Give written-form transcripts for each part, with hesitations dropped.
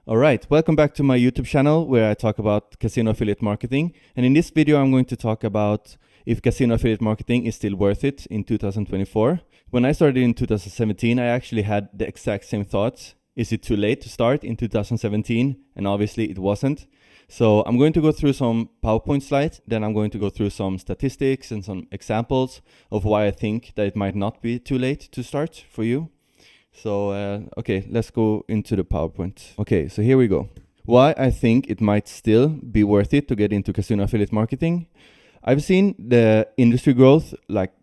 All right, welcome back to my YouTube channel where I talk about casino affiliate marketing. And in this video, I'm going to talk about if casino affiliate marketing is still worth it in 2024. When I started in 2017, I actually had the exact same thoughts. Is it too late to start in 2017? And obviously it wasn't. So I'm going to go through some PowerPoint slides, then I'm going to go through some statistics and some examples of why I think that it might not be too late to start for you. So, okay, let's go into the PowerPoint. Okay, so here we go. Why I think it might still be worth it to get into casino affiliate marketing. I've seen the industry growth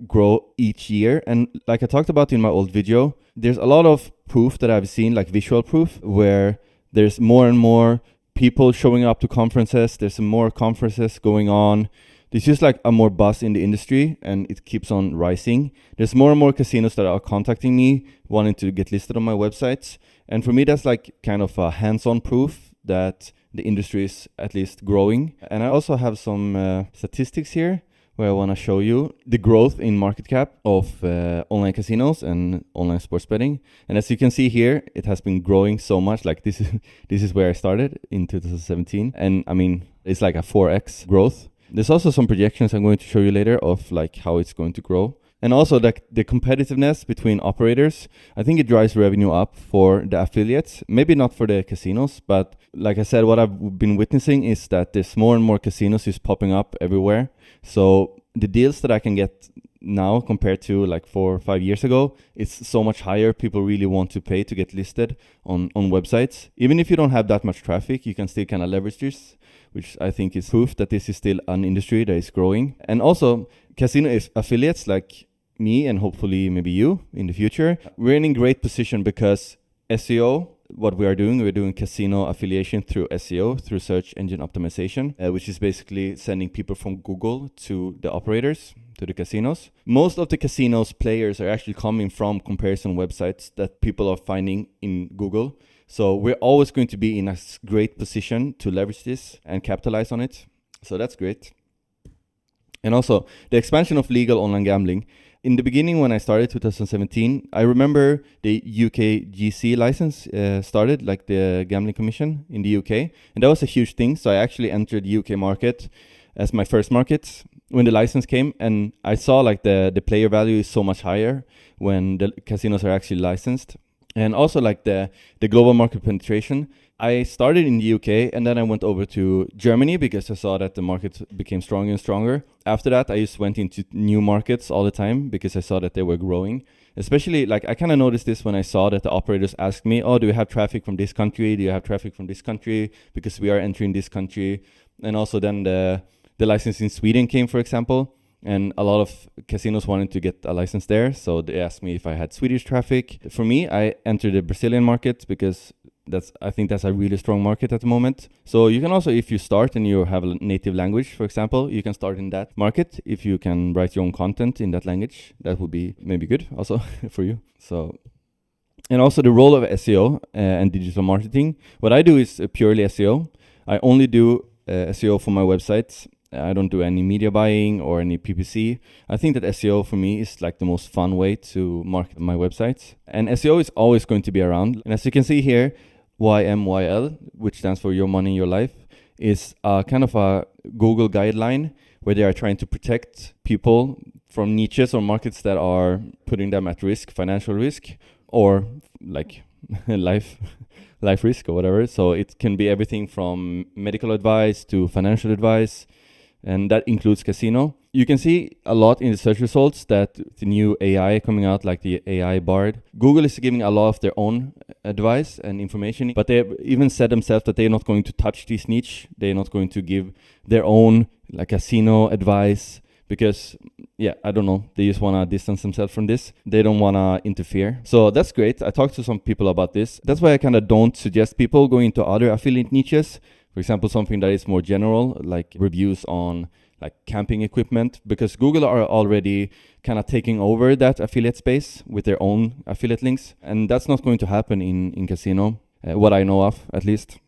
grow each year. And like I talked about in my old video, there's a lot of proof that I've seen, like visual proof, where there's more and more people showing up to conferences. There's some more conferences going on. There's just like a more buzz in the industry and it keeps on rising. There's more and more casinos that are contacting me, wanting to get listed on my websites. And for me, that's like kind of a hands-on proof that the industry is at least growing. And I also have some statistics here where I want to show you the growth in market cap of online casinos and online sports betting. And as you can see here, it has been growing so much. Like this is where I started in 2017. And I mean, it's like a 4x growth. There's also some projections I'm going to show you later of like how it's going to grow. And also the competitiveness between operators, I think it drives revenue up for the affiliates, maybe not for the casinos, but like I said, what I've been witnessing is that there's more and more casinos is popping up everywhere. So the deals that I can get now compared to like 4 or 5 years ago, it's so much higher. People really want to pay to get listed on websites. Even if you don't have that much traffic, you can still kind of leverage this, which I think is proof that this is still an industry that is growing. And also casino affiliates like me and hopefully maybe you in the future, we're in a great position because SEO, what we're doing casino affiliation through SEO, through search engine optimization, which is basically sending people from Google to the operators, to the casinos. Most of the casinos players are actually coming from comparison websites that people are finding in Google. So we're always going to be in a great position to leverage this and capitalize on it. So that's great. And also the expansion of legal online gambling. In the beginning, when I started 2017, I remember the UK GC license started, like the gambling commission in the UK. And that was a huge thing. So I actually entered the UK market as my first market when the license came. And I saw like the player value is so much higher when the casinos are actually licensed. And also like the global market penetration. I started in the UK and then I went over to Germany because I saw that the market became stronger and stronger. After that, I just went into new markets all the time because I saw that they were growing. Especially like I kind of noticed this when I saw that the operators asked me, oh, do you have traffic from this country? Do you have traffic from this country? Because we are entering this country. And also then the license in Sweden came, for example. And a lot of casinos wanted to get a license there. So they asked me if I had Swedish traffic. For me, I entered the Brazilian market because I think that's a really strong market at the moment. So you can also, if you start and you have a native language, for example, you can start in that market. If you can write your own content in that language, that would be maybe good also for you. So, and also the role of SEO and digital marketing. What I do is purely SEO. I only do SEO for my websites. I don't do any media buying or any PPC. I think that SEO for me is like the most fun way to market my websites. And SEO is always going to be around. And as you can see here, YMYL, which stands for Your Money, Your Life, is kind of a Google guideline where they are trying to protect people from niches or markets that are putting them at risk, financial risk, or like life risk or whatever. So it can be everything from medical advice to financial advice, and that includes casino. You can see a lot in the search results that the new AI coming out, like the AI Bard. Google is giving a lot of their own advice and information, but they even said themselves that they're not going to touch this niche. They're not going to give their own like casino advice because, yeah, I don't know. They just want to distance themselves from this. They don't want to interfere. So that's great. I talked to some people about this. That's why I kind of don't suggest people going into other affiliate niches. For example, something that is more general, like reviews on like camping equipment, because Google are already kind of taking over that affiliate space with their own affiliate links. And that's not going to happen in casino, what I know of at least.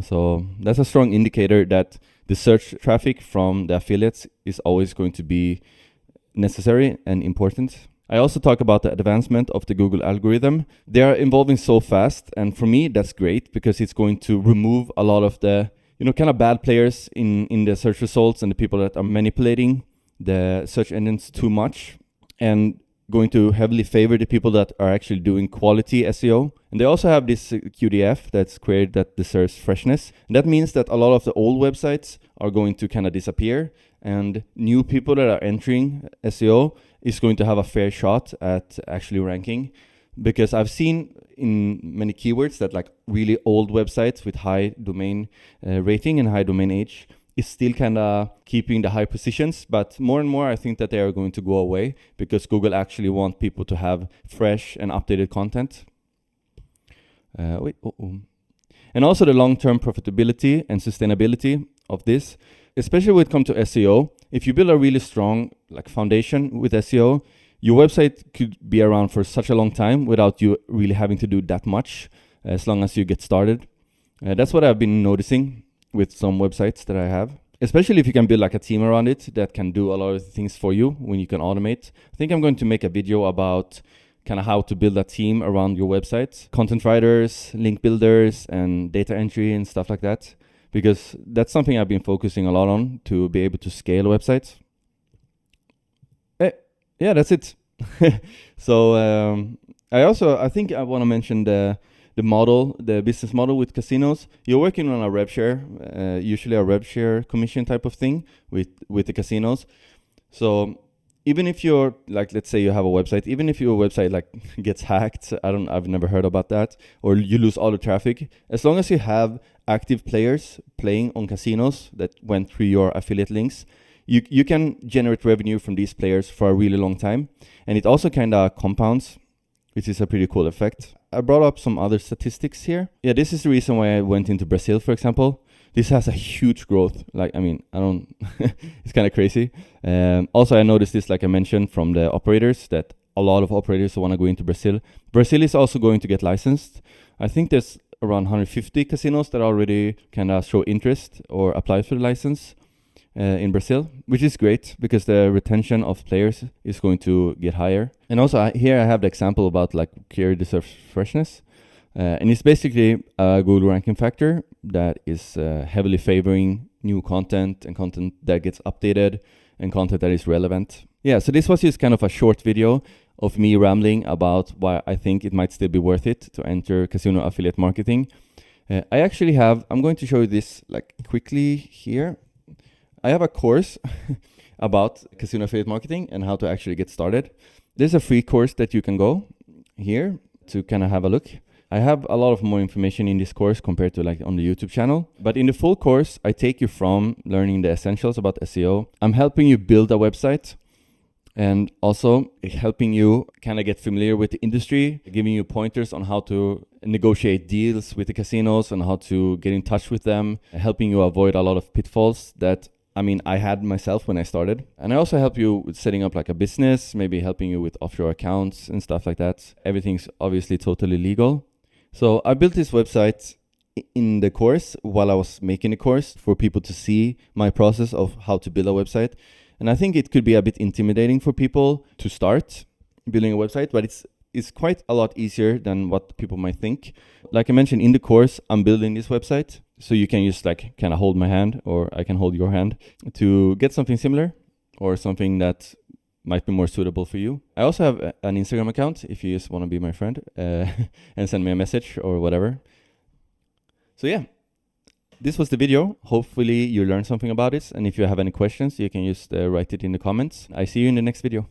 So that's a strong indicator that the search traffic from the affiliates is always going to be necessary and important. I also talk about the advancement of the Google algorithm. They are evolving so fast, and for me that's great because it's going to remove a lot of the kind of bad players in the search results and the people that are manipulating the search engines too much, and going to heavily favor the people that are actually doing quality SEO. And they also have this QDF that's created that deserves freshness. And that means that a lot of the old websites are going to kind of disappear, and new people that are entering SEO is going to have a fair shot at actually ranking. Because I've seen in many keywords that like really old websites with high domain rating and high domain age is still kind of keeping the high positions, but more and more I think that they are going to go away because Google actually want people to have fresh and updated content. And also the long-term profitability and sustainability of this, especially when it comes to SEO. If you build a really strong like foundation with SEO, your website could be around for such a long time without you really having to do that much, as long as you get started. That's what I've been noticing with some websites that I have, especially if you can build like a team around it that can do a lot of things for you when you can automate. I think I'm going to make a video about kind of how to build a team around your website, content writers, link builders, and data entry and stuff like that, because that's something I've been focusing a lot on to be able to scale websites. Yeah, that's it. So I think I want to mention the business model with casinos. You're working on a rev share, usually a rev share commission type of thing with the casinos. So even if you're like, let's say you have a website, even if your website like gets hacked, I've never heard about that, or you lose all the traffic, as long as you have active players playing on casinos that went through your affiliate links, you can generate revenue from these players for a really long time. And it also kind of compounds, which is a pretty cool effect. I brought up some other statistics here. Yeah, this is the reason why I went into Brazil, for example. This has a huge growth. Like, I mean, it's kind of crazy. Also, I noticed this, like I mentioned, from the operators, that a lot of operators want to go into Brazil. Brazil is also going to get licensed. I think there's around 150 casinos that already kind of show interest or apply for the license in Brazil, which is great because the retention of players is going to get higher. And also here I have the example about like query deserves freshness. And it's basically a Google ranking factor that is heavily favoring new content and content that gets updated and content that is relevant. Yeah, so this was just kind of a short video of me rambling about why I think it might still be worth it to enter casino affiliate marketing. I'm going to show you this like quickly here. I have a course about casino affiliate marketing and how to actually get started. There's a free course that you can go here to kind of have a look. I have a lot of more information in this course compared to like on the YouTube channel. But in the full course, I take you from learning the essentials about SEO. I'm helping you build a website and also helping you kind of get familiar with the industry, giving you pointers on how to negotiate deals with the casinos and how to get in touch with them, helping you avoid a lot of pitfalls that I had myself when I started. And I also help you with setting up like a business, maybe helping you with offshore accounts and stuff like that. Everything's obviously totally legal. So I built this website in the course while I was making the course for people to see my process of how to build a website. And I think it could be a bit intimidating for people to start building a website, but it's quite a lot easier than what people might think. Like I mentioned in the course, I'm building this website. So you can just like kind of hold my hand, or I can hold your hand to get something similar or something that might be more suitable for you. I also have an Instagram account if you just want to be my friend and send me a message or whatever. So yeah, this was the video. Hopefully you learned something about it. And if you have any questions, you can just write it in the comments. I see you in the next video.